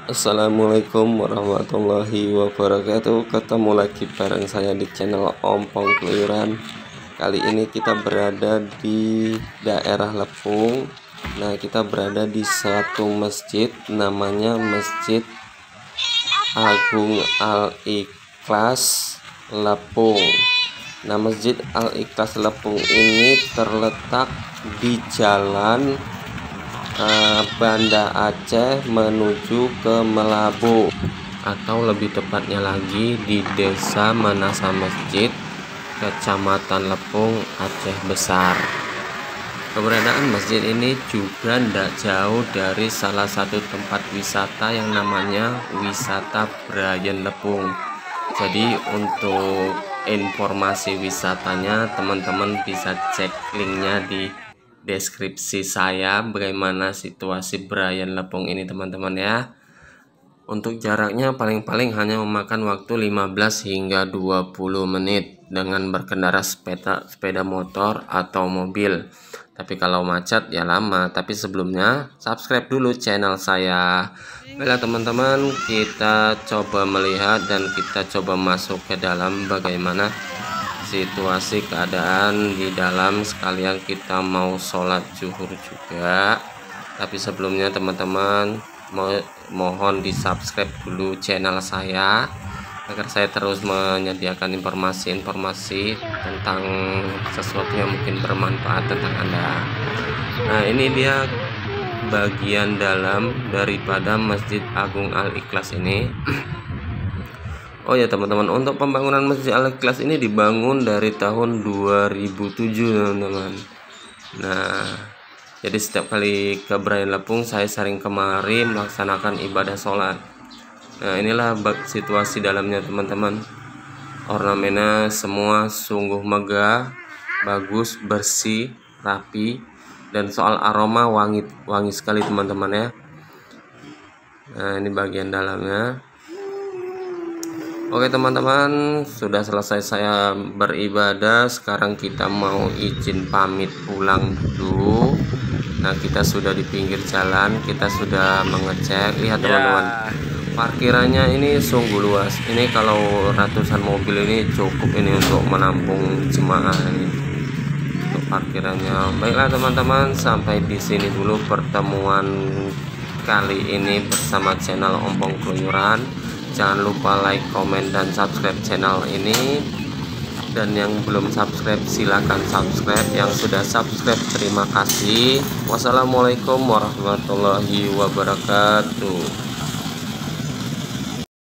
Assalamualaikum warahmatullahi wabarakatuh. Ketemu lagi bareng saya di channel Ompong Keluyuran. Kali ini kita berada di daerah Lepung. Nah, kita berada di satu masjid, namanya Masjid Agung Al-Ikhlas Lepung. Nah, Masjid Al-Ikhlas Lepung ini terletak di jalan Banda Aceh menuju ke Melabu, atau lebih tepatnya lagi di Desa Manasa Masjid, Kecamatan Lepung, Aceh Besar. Keberadaan masjid ini juga tidak jauh dari salah satu tempat wisata yang namanya Wisata Brayan Lepung. Jadi untuk informasi wisatanya teman-teman bisa cek linknya di deskripsi saya, bagaimana situasi Brayan Lepung ini teman-teman ya. Untuk jaraknya paling-paling hanya memakan waktu 15 hingga 20 menit dengan berkendara sepeda motor atau mobil. Tapi kalau macet ya lama. Tapi sebelumnya subscribe dulu channel saya. Baiklah teman-teman, kita coba melihat dan kita coba masuk ke dalam bagaimana situasi keadaan di dalam, sekalian kita mau sholat zuhur juga. Tapi sebelumnya teman-teman mohon di subscribe dulu channel saya agar saya terus menyediakan informasi-informasi tentang sesuatu yang mungkin bermanfaat tentang Anda. Nah, ini dia bagian dalam daripada Masjid Agung Al-Ikhlas ini. Oh ya teman-teman, untuk pembangunan Masjid Al-Ikhlas ini dibangun dari tahun 2007 teman-teman. Nah, jadi setiap kali ke Brayan Lepung saya sering kemari melaksanakan ibadah sholat. Nah, inilah situasi dalamnya teman-teman. Ornamennya semua sungguh megah, bagus, bersih, rapi, dan soal aroma wangi sekali teman-teman ya. Nah, ini bagian dalamnya. Oke teman-teman, sudah selesai saya beribadah. Sekarang kita mau izin pamit pulang dulu. Nah, kita sudah di pinggir jalan, kita sudah mengecek. Lihat teman-teman, parkirannya ini sungguh luas. Ini kalau ratusan mobil ini cukup ini untuk menampung jemaah ini untuk parkirannya. Baiklah teman-teman, sampai di sini dulu pertemuan kali ini bersama channel Ompong Keluyuran. Jangan lupa like, komen, dan subscribe channel ini. Dan yang belum subscribe silahkan subscribe. Yang sudah subscribe terima kasih. Wassalamualaikum warahmatullahi wabarakatuh.